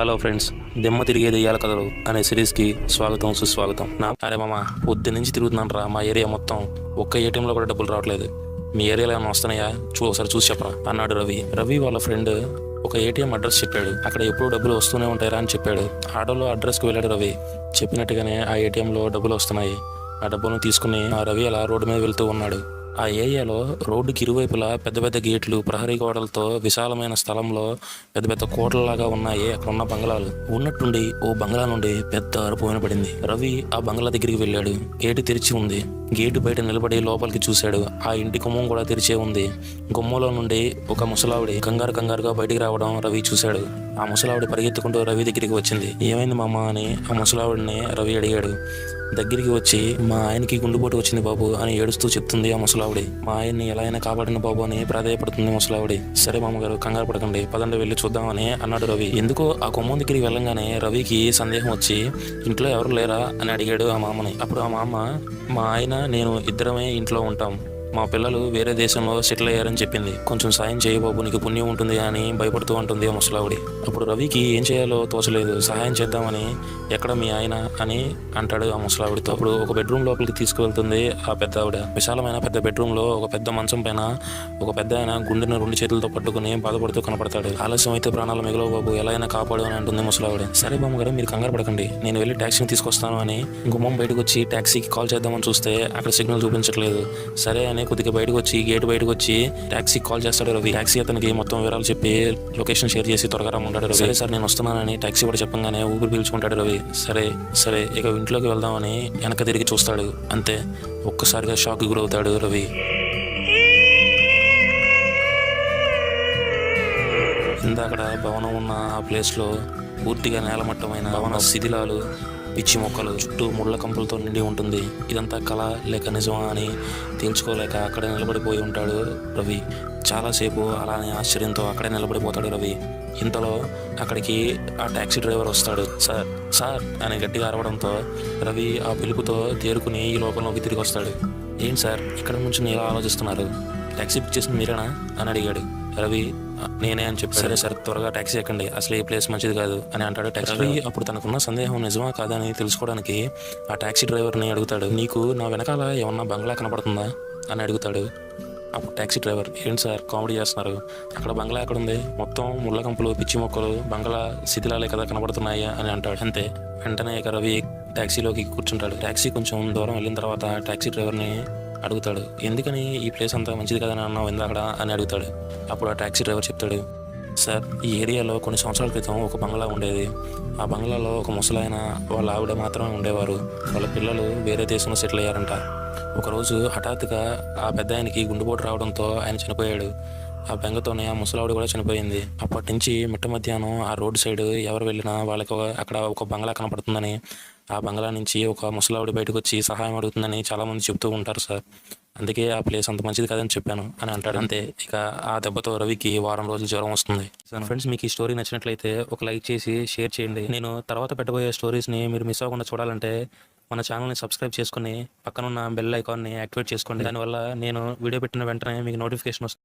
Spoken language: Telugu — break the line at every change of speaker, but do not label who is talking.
హలో ఫ్రెండ్స్, దిమ్మ తిరిగే దెయ్యాల కథలు అనే సిరీస్కి స్వాగతం సుస్వాగతం. అరే మామ, పొద్దు నుంచి తిరుగుతున్నాను రా. మా ఏరియా మొత్తం ఒక్క ఏటీఎంలో కూడా డబ్బులు రావట్లేదు. మీ ఏరియాలో ఏమైనా వస్తున్నాయా? ఒకసారి చూసి చెప్పరా అన్నాడు రవి. రవి వాళ్ళ ఫ్రెండ్ ఒక ఏటీఎం అడ్రస్ చెప్పాడు. అక్కడ ఎప్పుడు డబ్బులు వస్తూనే ఉంటాయరా అని చెప్పాడు. ఆటోలో అడ్రస్కి వెళ్ళాడు రవి. చెప్పినట్టుగానే ఆ ఏటీఎంలో డబ్బులు వస్తున్నాయి. ఆ డబ్బులను తీసుకుని ఆ రవి అలా రోడ్డు మీద వెళ్తూ ఉన్నాడు. ఆ ఏరియాలో రోడ్డుకి ఇరువైపులా పెద్ద పెద్ద గేట్లు, ప్రహరీ గోడలతో విశాలమైన స్థలంలో పెద్ద పెద్ద కోటలలాగా ఉన్నాయి. అక్కడ ఉన్న బంగ్లాలు ఉన్నట్టుండి ఓ బంగ్లా నుండి పెద్ద అరుపు వినపడింది. రవి ఆ బంగ్లా దగ్గరికి వెళ్ళాడు. గేటు తెరిచి ఉంది. గేటు బయట నిలబడి లోపలికి చూశాడు. ఆ ఇంటి గుమ్మం కూడా తెరిచే ఉంది. గుమ్మంలో నుండి ఒక ముసలావిడి కంగారుగా బయటికి రావడం రవి చూశాడు. ఆ ముసలావిడి పరిగెత్తుకుంటూ రవి దగ్గరికి వచ్చింది. ఏమైంది మామ అని ఆ ముసలావిడిని రవి అడిగాడు. దగ్గరికి వచ్చి, మా ఆయనకి గుండెపోటు వచ్చింది బాబు అని ఏడుస్తూ చెప్తుంది ఆ ముసలావిడి. మా ఆయన్ని ఎలా అయినా కాపాడిన బాబు అని ప్రాధాయపడుతుంది ముసలావిడి. సరే మామగారు, కంగారు పడకండి, పదండి వెళ్ళి చూద్దామని అన్నాడు రవి. ఎందుకో ఆ గుమ్మం దగ్గరికి వెళ్ళంగానే రవికి సందేహం వచ్చి, ఇంట్లో ఎవరు లేరా అని అడిగాడు ఆ మామని. అప్పుడు ఆ మామ, మా ఆయన నేను ఇద్దరమే ఇంట్లో ఉంటాం, మా పిల్లలు వేరే దేశంలో సెటిల్ అయ్యారని చెప్పింది. కొంచెం సాయం చేయబాబు, నీకు పుణ్యం ఉంటుంది అని భయపడుతూ ఉంటుంది ఆ ముసలావిడి. అప్పుడు రవికి ఏం చేయాలో తోచలేదు. సహాయం చేద్దామని, ఎక్కడ మీ ఆయన అని అంటాడు ఆ ముసలావిడితో. అప్పుడు ఒక బెడ్రూమ్ లోపలికి తీసుకువెళ్తుంది ఆ పెద్ద ఆవిడ. విశాలమైన పెద్ద బెడ్రూమ్ లో ఒక పెద్ద మంచం పైన ఒక పెద్ద ఆయన గుండెను 2 చేతులతో పట్టుకుని బాధపడుతూ కనపడతాడు. ఆలస్యం అయితే ప్రాణాలు మిగలవు బాబు, ఎలా అయినా కాపాడు అని అంటుంది ముసలావిడ. సరే బామ్మగారు, మీరు కంగారు పడకండి, నేను వెళ్ళి ట్యాక్సీని తీసుకొస్తాను అని గుమ్మం బయటకు వచ్చి ట్యాక్సీకి కాల్ చేద్దామని చూస్తే అక్కడ సిగ్నల్ చూపించట్లేదు. సరే అని కొద్దిగా బయటకు వచ్చి గేట్ బయటకు వచ్చి ట్యాక్సీకి కాల్ చేస్తాడు రవి. ట్యాక్సీ అతనికి మొత్తం వివరాలు చెప్పి లొకేషన్ షేర్ చేసి త్వరగా రమ్మంటాడు రవి. సరే సార్, నేను వస్తున్నానని ట్యాక్సీ కూడా చెప్పగానే ఊపిరి పీల్చుకుంటాడు రవి. సరే ఇక ఇంట్లోకి వెళ్దామని వెనక తిరిగి చూస్తాడు. అంతే, ఒక్కసారిగా షాక్ గురవుతాడు రవి. ఇందాకడ భవనం ఉన్న ఆ ప్లేస్లో పూర్తిగా నేలమట్టమైన భవన శిథిలాలు, పిచ్చి మొక్కలు, చుట్టూ ముళ్ళ కంపులతో నిండి ఉంటుంది. ఇదంతా కళ లేక నిజమా అని తేల్చుకోలేక అక్కడే నిలబడిపోయి ఉంటాడు రవి. చాలాసేపు అలానే ఆశ్చర్యంతో అక్కడే నిలబడిపోతాడు రవి. ఇంతలో అక్కడికి ఆ ట్యాక్సీ డ్రైవర్ వస్తాడు. సార్ అని గట్టిగా అరవడంతో రవి ఆ పిలుపుతో తేరుకుని ఈ లోకంలోకి తిరిగి వస్తాడు. ఏంటి సార్, ఇక్కడ నుంచి ఇలా ఆలోచిస్తున్నారు? ట్యాక్సీ బుక్ చేసింది మీరేనా అని అడిగాడు రవి. నేనే అని చెప్పి, సరే సార్ త్వరగా ట్యాక్సీ ఎక్కండి, అసలు ఈ ప్లేస్ మంచిది కాదు అని అంటాడు ట్యాక్సీ. రవి అప్పుడు తనకున్న సందేహం నిజమా కాదా అని తెలుసుకోవడానికి ఆ ట్యాక్సీ డ్రైవర్ని అడుగుతాడు. నీకు నా వెనకాల ఏమన్నా బంగ్లా కనపడుతుందా అని అడుగుతాడు. అప్పుడు ట్యాక్సీ డ్రైవర్, ఏంటి సార్ కామెడీ చేస్తున్నారు? అక్కడ బంగ్లా ఎక్కడ ఉంది? మొత్తం ముళ్ళ కంపులు, పిచ్చి మొక్కలు, బంగ్లా శిథిలాలే కదా కనపడుతున్నాయి అని అంటాడు. అంతే, వెంటనే ఇక రవి ట్యాక్సీలోకి కూర్చుంటాడు. ట్యాక్సీ కొంచెం దూరం వెళ్ళిన తర్వాత ట్యాక్సీ డ్రైవర్ని అడుగుతాడు, ఎందుకని ఈ ప్లేస్ అంతా మంచిది కదని అన్నావు ఇందాకడ అని అడుగుతాడు. అప్పుడు ఆ ట్యాక్సీ డ్రైవర్ చెప్తాడు, సార్ ఈ ఏరియాలో కొన్ని సంవత్సరాల క్రితం ఒక బంగ్లా ఉండేది. ఆ బంగ్లాలో ఒక ముసలాయన, వాళ్ళ ఆవిడ మాత్రమే ఉండేవారు. వాళ్ళ పిల్లలు వేరే దేశంలో సెటిల్ అయ్యారంట. ఒకరోజు హఠాత్తుగా ఆ పెద్ద ఆయనకి గుండెపోటు రావడంతో ఆయన చనిపోయాడు. ఆ బెంగతోనే ఆ ముసలావిడ కూడా చనిపోయింది. అప్పటి నుంచి మిట్ట మధ్యాహ్నం ఆ రోడ్డు సైడ్ ఎవరు వెళ్ళినా వాళ్ళకి అక్కడ ఒక బంగ్లా కనపడుతుందని, ఆ బంగ్లా నుంచి ఒక ముసలావిడ బయటకు వచ్చి సహాయం అడుగుతుందని చాలామంది చెప్తూ ఉంటారు సార్. అందుకే ఆ ప్లేస్ అంత మంచిది కాదని చెప్పాను అని అంటాడు. అంతే, ఇక ఆ దెబ్బతో రవికి వారం రోజులు జ్వరం వస్తుంది. ఫ్రెండ్స్, మీకు ఈ స్టోరీ నచ్చినట్లయితే ఒక లైక్ చేసి షేర్ చేయండి. నేను తర్వాత పెట్టబోయే స్టోరీస్ని మీరు మిస్ అవ్వకుండా చూడాలంటే మన ఛానల్ని సబ్స్క్రైబ్ చేసుకుని పక్కనున్న బెల్ ఐకాన్ని యాక్టివేట్ చేసుకోండి. దానివల్ల నేను వీడియో పెట్టిన వెంటనే మీకు నోటిఫికేషన్ వస్తుంది.